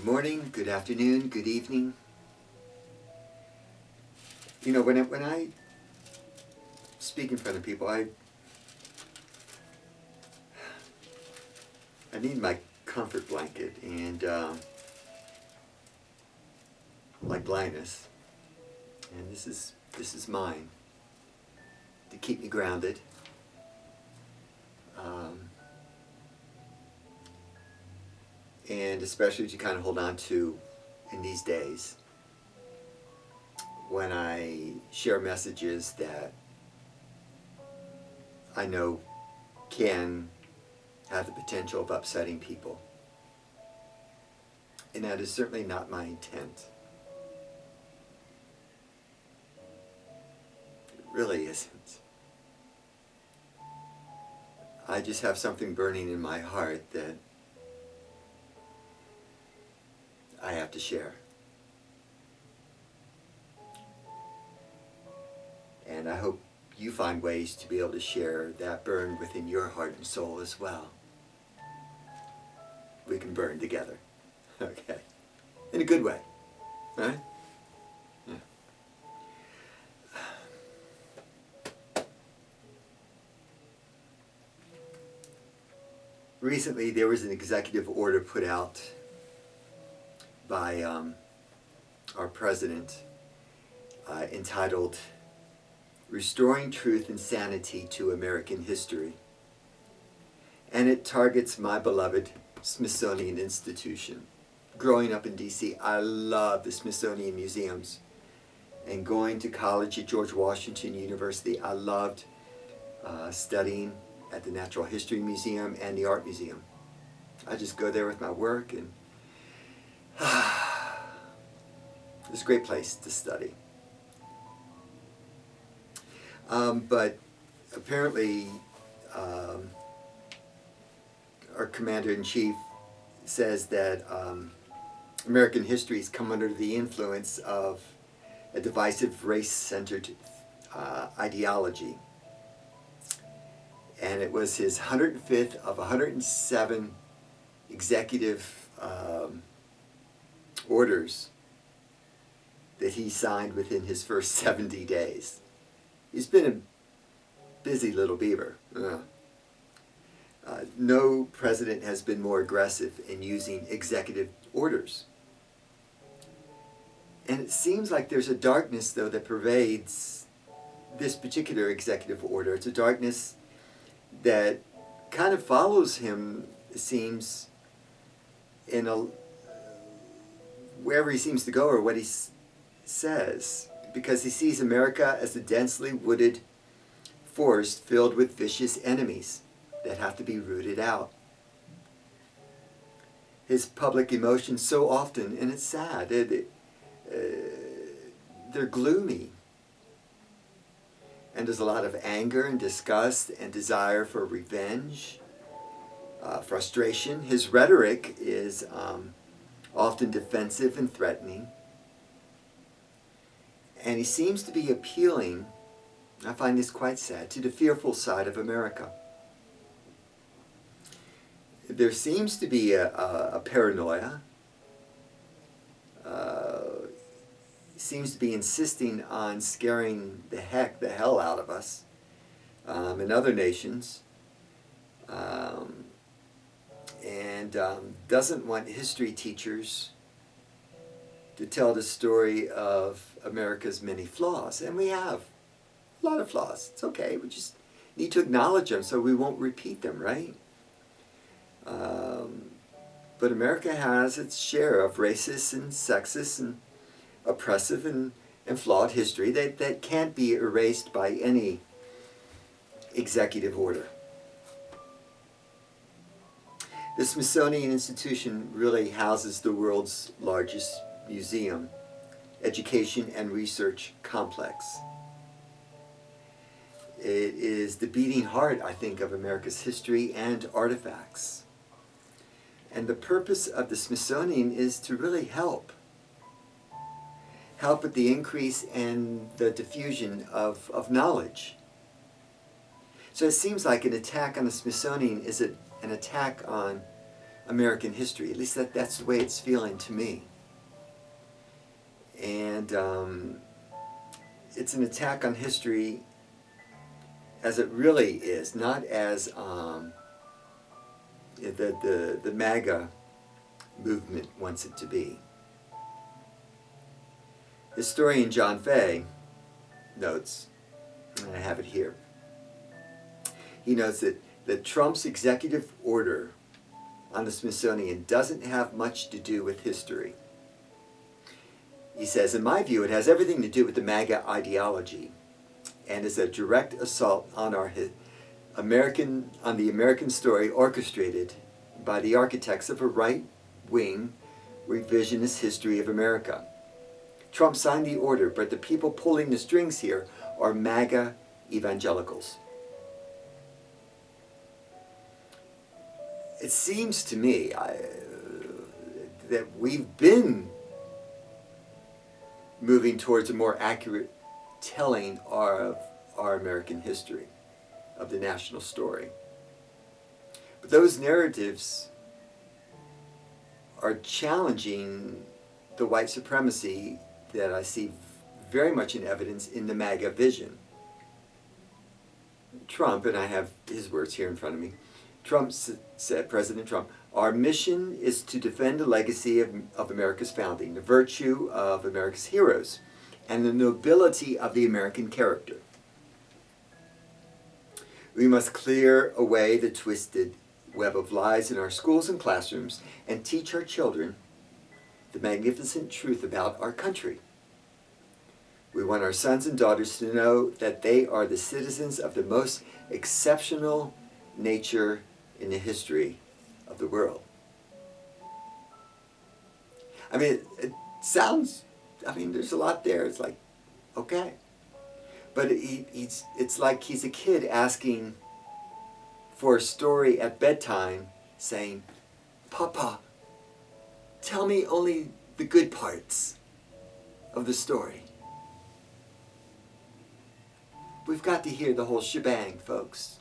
Good morning, good afternoon, good evening. You know, when I speak in front of people, I need my comfort blanket, and like blindness, and this is mine to keep me grounded. And especially to kind of hold on to in these days when I share messages that I know can have the potential of upsetting people. And that is certainly not my intent. It really isn't. I just have something burning in my heart that I have to share. And I hope you find ways to be able to share that burn within your heart and soul as well. We can burn together. Okay. In a good way. Right? Yeah. Recently there was an executive order put out by our president entitled Restoring Truth and Sanity to American History. And it targets my beloved Smithsonian Institution. Growing up in DC, I loved the Smithsonian museums. And going to college at George Washington University, I loved studying at the Natural History Museum and the Art Museum. I just go there with my work, and it's a great place to study. But apparently our commander-in-chief says that American history has come under the influence of a divisive race-centered ideology. And it was his 105th of 107 executive orders that he signed within his first 70 days. He's been a busy little beaver. No president has been more aggressive in using executive orders. And it seems like there's a darkness, though, that pervades this particular executive order. It's a darkness that kind of follows him, it seems, in wherever he seems to go or what he says, because he sees America as a densely wooded forest filled with vicious enemies that have to be rooted out. His public emotions so often, and it's sad, they're gloomy. And there's a lot of anger and disgust and desire for revenge, frustration. His rhetoric is often defensive and threatening. And he seems to be appealing, I find this quite sad, to the fearful side of America. There seems to be a paranoia. Seems to be insisting on scaring the hell out of us in other nations, and doesn't want history teachers to tell the story of America's many flaws. And we have a lot of flaws. It's okay. We just need to acknowledge them so we won't repeat them, right? But America has its share of racist and sexist and oppressive and flawed history that can't be erased by any executive order. The Smithsonian Institution really houses the world's largest museum, education and research complex. It is the beating heart, I think, of America's history and artifacts. And the purpose of the Smithsonian is to really help with the increase and the diffusion of knowledge. So it seems like an attack on the Smithsonian is an attack on American history. At least that's the way it's feeling to me. And it's an attack on history as it really is, not as the MAGA movement wants it to be. Historian John Fay notes, and I have it here, he notes that Trump's executive order on the Smithsonian doesn't have much to do with history. He says, in my view, it has everything to do with the MAGA ideology and is a direct assault on the American story orchestrated by the architects of a right-wing revisionist history of America. Trump signed the order, but the people pulling the strings here are MAGA evangelicals. It seems to me that we've been moving towards a more accurate telling of our American history, of the national story. But those narratives are challenging the white supremacy that I see very much in evidence in the MAGA vision. Trump, and I have his words here in front of me, said, President Trump, our mission is to defend the legacy of America's founding, the virtue of America's heroes, and the nobility of the American character. We must clear away the twisted web of lies in our schools and classrooms and teach our children the magnificent truth about our country. We want our sons and daughters to know that they are the citizens of the most exceptional nature in the history of the world. I mean, it sounds, there's a lot there. It's like, okay. But it's like he's a kid asking for a story at bedtime, saying, Papa, tell me only the good parts of the story. We've got to hear the whole shebang, folks.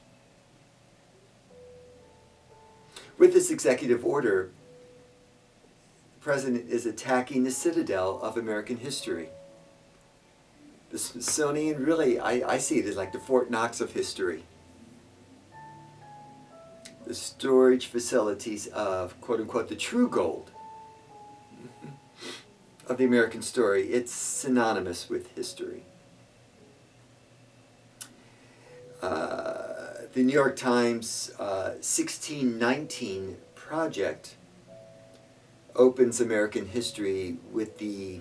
With this executive order, the President is attacking the citadel of American history. The Smithsonian, really, I see it as like the Fort Knox of history. The storage facilities of, quote unquote, the true gold of the American story. It's synonymous with history. The New York Times 1619 project opens American history with the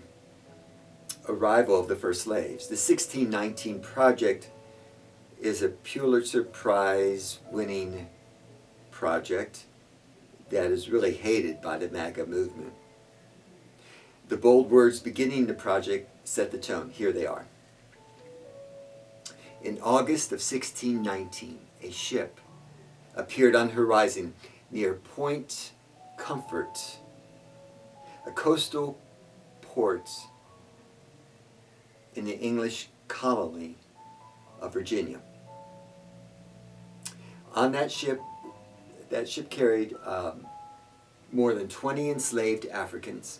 arrival of the first slaves. The 1619 project is a Pulitzer Prize winning project that is really hated by the MAGA movement. The bold words beginning the project set the tone. Here they are. In August of 1619, a ship appeared on the horizon near Point Comfort, a coastal port in the English colony of Virginia. On that ship carried more than 20 enslaved Africans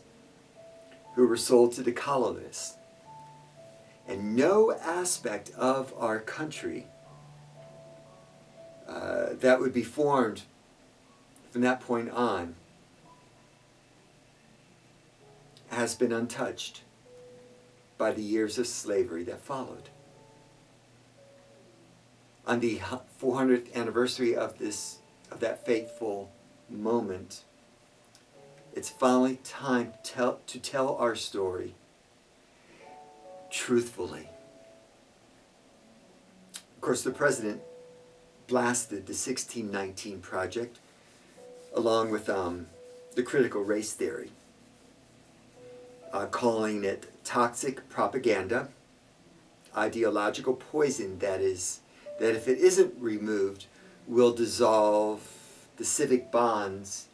who were sold to the colonists. And no aspect of our country that would be formed from that point on has been untouched by the years of slavery that followed. On the 400th anniversary of that fateful moment, it's finally time to tell our story truthfully. Of course, the President blasted the 1619 project along with the critical race theory, calling it toxic propaganda, ideological poison that if it isn't removed will dissolve the civic bonds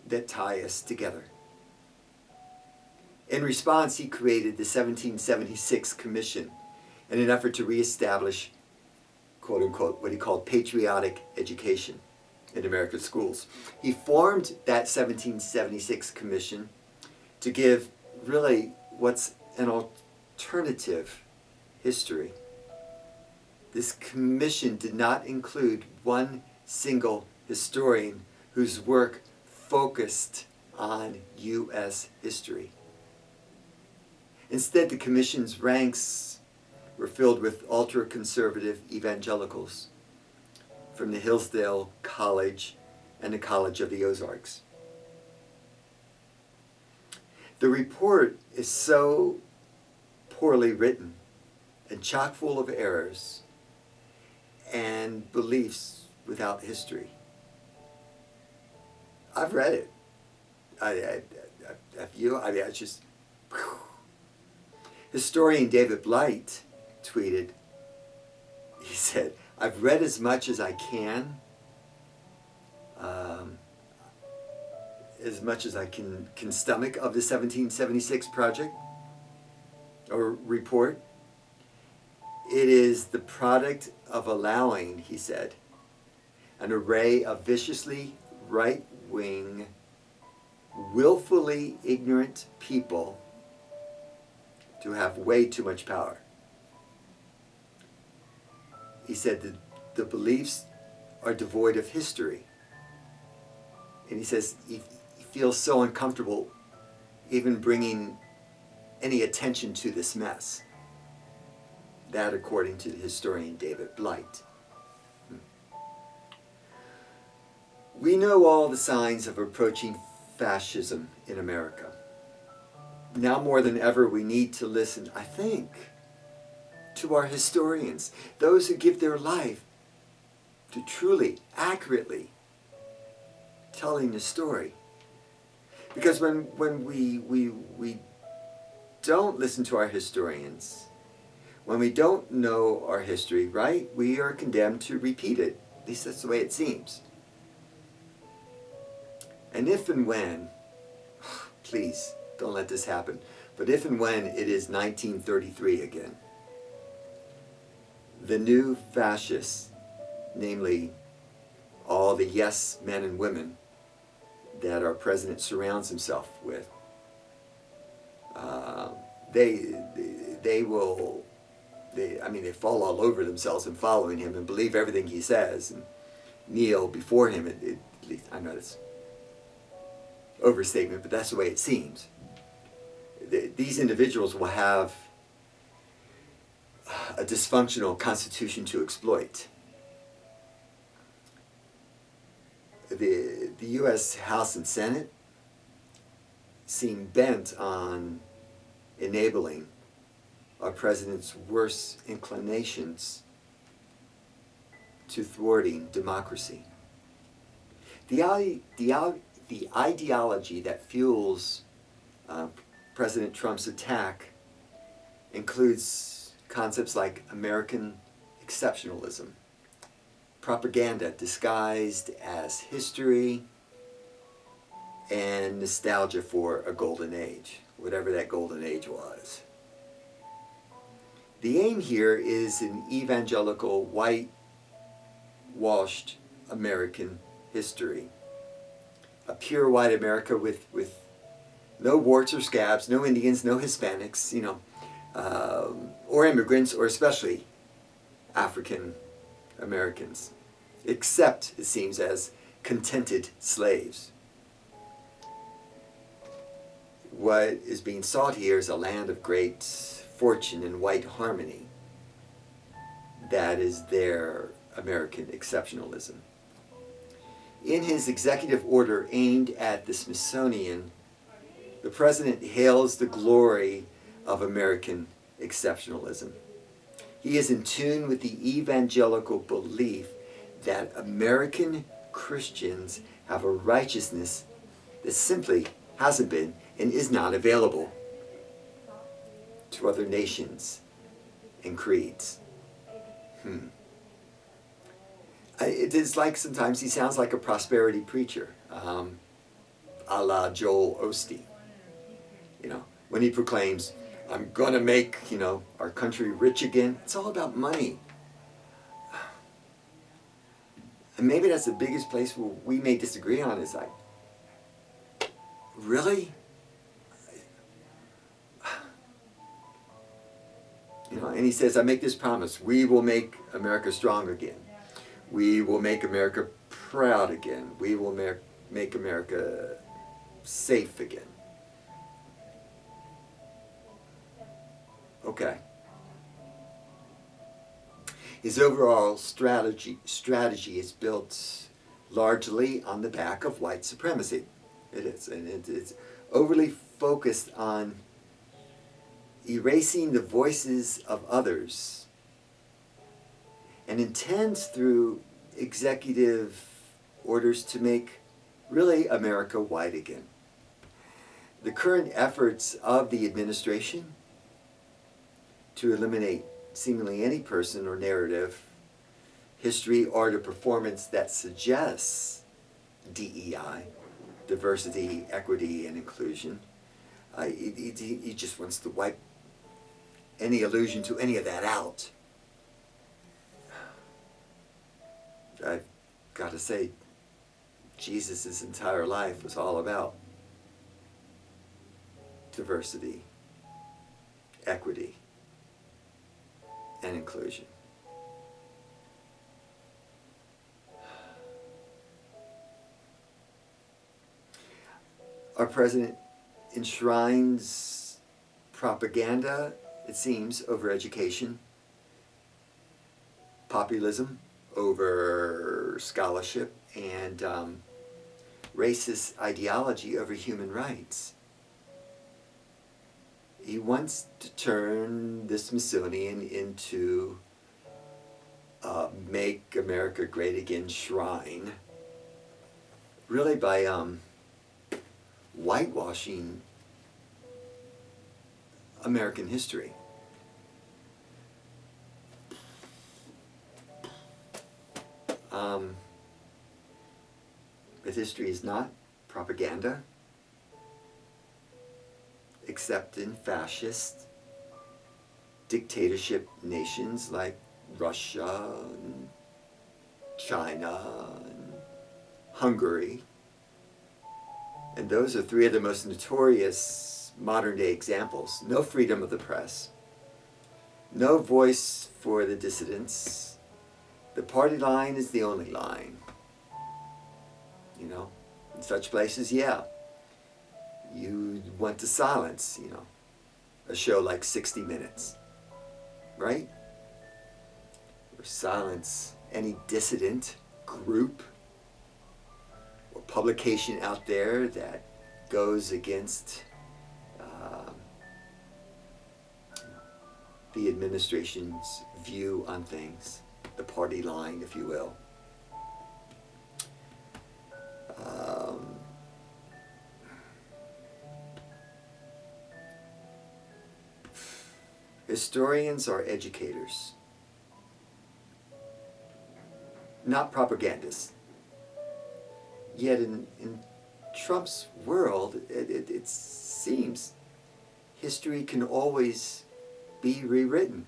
that tie us together. In response, he created the 1776 Commission in an effort to reestablish, quote unquote, what he called patriotic education. in America's schools. He formed that 1776 commission to give really what's an alternative history. This commission did not include one single historian whose work focused on U.S. history. Instead, the commission's ranks were filled with ultra-conservative evangelicals from the Hillsdale College and the College of the Ozarks. The report is so poorly written and chock full of errors and beliefs without history. I've read it. It's just... Whew. Historian David Blight tweeted, he said, "I've read as much as I can, as much as I can stomach of the 1776 project or report. It is the product of allowing," he said, "an array of viciously right-wing, willfully ignorant people to have way too much power." He said that the beliefs are devoid of history. And he says he feels so uncomfortable even bringing any attention to this mess. That according to the historian David Blight. We know all the signs of approaching fascism in America. Now more than ever, we need to listen, I think, to our historians, those who give their life to truly, accurately telling the story. Because when we don't listen to our historians, when we don't know our history, right, we are condemned to repeat it. At least that's the way it seems. And if and when, please, don't let this happen, but if and when it is 1933 again, the new fascists, namely all the yes men and women that our president surrounds himself with, they fall all over themselves in following him and believe everything he says and kneel before him. At least I know that's overstatement, but that's the way it seems. These individuals will have a dysfunctional constitution to exploit. The U.S. House and Senate seem bent on enabling our president's worst inclinations to thwarting democracy. The ideology that fuels President Trump's attack includes concepts like American exceptionalism, propaganda disguised as history, and nostalgia for a golden age, whatever that golden age was. The aim here is an evangelical, white-washed American history. A pure white America with no warts or scabs, no Indians, no Hispanics, or immigrants, or especially African Americans, except, it seems, as contented slaves. What is being sought here is a land of great fortune and white harmony. That is their American exceptionalism. In his executive order aimed at the Smithsonian, the president hails the glory of American exceptionalism. He is in tune with the evangelical belief that American Christians have a righteousness that simply hasn't been and is not available to other nations and creeds. It is like sometimes he sounds like a prosperity preacher, a la Joel Osteen. When he proclaims, "I'm going to make, our country rich again." It's all about money. And maybe that's the biggest place where we may disagree on is like, really? You know, and he says, I make this promise, we will make America strong again. We will make America proud again. We will make America safe again. Okay. His overall strategy is built largely on the back of white supremacy. It is, and it's overly focused on erasing the voices of others, and intends through executive orders to make really America white again. The current efforts of the administration to eliminate seemingly any person or narrative, history, art, or performance that suggests DEI, diversity, equity, and inclusion. He just wants to wipe any allusion to any of that out. I've got to say, Jesus' entire life was all about diversity, equity, and inclusion. Our president enshrines propaganda, it seems, over education, populism over scholarship, and racist ideology over human rights. He wants to turn the Smithsonian into a Make America Great Again shrine, really by whitewashing American history. But history is not propaganda, except in fascist dictatorship nations like Russia and China and Hungary. And those are three of the most notorious modern-day examples. No freedom of the press, no voice for the dissidents. The party line is the only line. You know, in such places, yeah, you want to silence, you know, a show like 60 Minutes, right? Or silence any dissident group or publication out there that goes against the administration's view on things, the party line, if you will. Historians are educators, not propagandists. Yet in Trump's world, it seems history can always be rewritten.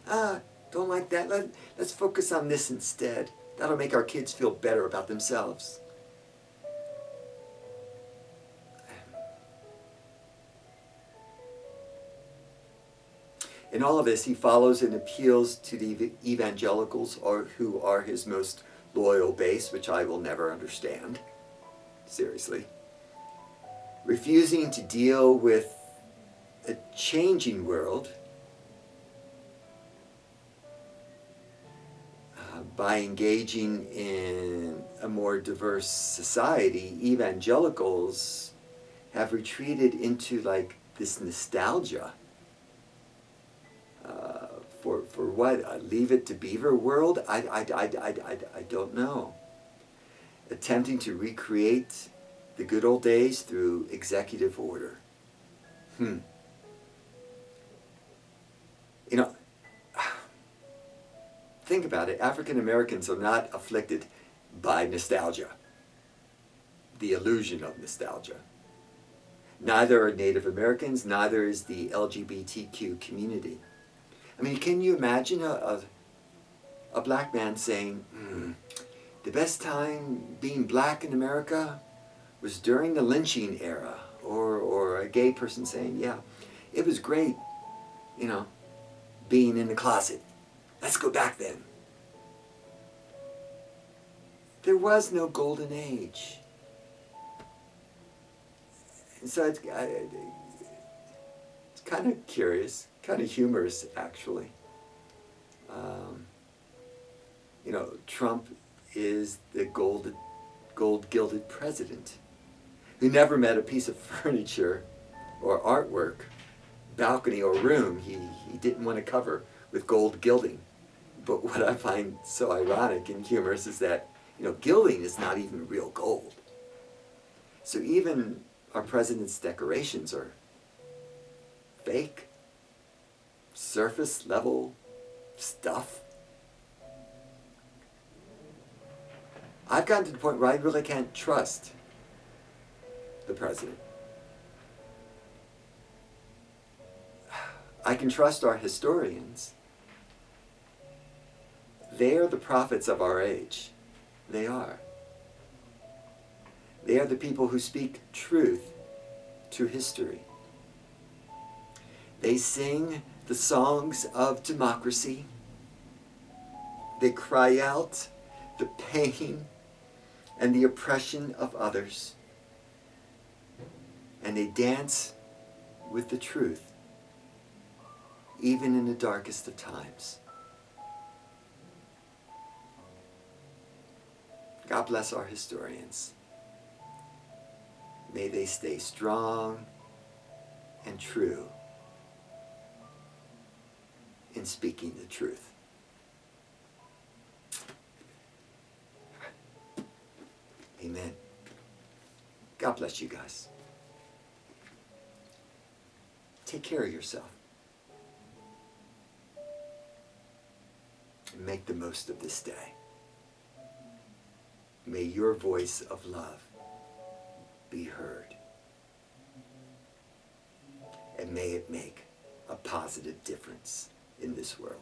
Don't like that. Let's focus on this instead. That'll make our kids feel better about themselves. In all of this, he follows and appeals to the evangelicals, who are his most loyal base, which I will never understand. Seriously. Refusing to deal with a changing world by engaging in a more diverse society, evangelicals have retreated into like this nostalgia. For what? Leave It to Beaver world? I don't know. Attempting to recreate the good old days through executive order. You know, think about it. African Americans are not afflicted by nostalgia, the illusion of nostalgia. Neither are Native Americans, neither is the LGBTQ community. I mean, can you imagine a black man saying, The best time being black in America was during the lynching era, or a gay person saying, yeah, it was great, you know, being in the closet. Let's go back then. There was no golden age. And so it's kind of curious, kind of humorous, actually. You know, Trump is the gold-gilded president who never met a piece of furniture or artwork, balcony or room he didn't want to cover with gold gilding. But what I find so ironic and humorous is that, you know, gilding is not even real gold. So even our president's decorations are fake, surface level stuff. I've gotten to the point where I really can't trust the president. I can trust our historians. They are the prophets of our age. They are. They are the people who speak truth to history. They sing the songs of democracy. They cry out the pain and the oppression of others. And they dance with the truth, even in the darkest of times. God bless our historians. May they stay strong and true in speaking the truth. Amen. God bless you guys. Take care of yourself. And make the most of this day. May your voice of love be heard. And may it make a positive difference in this world.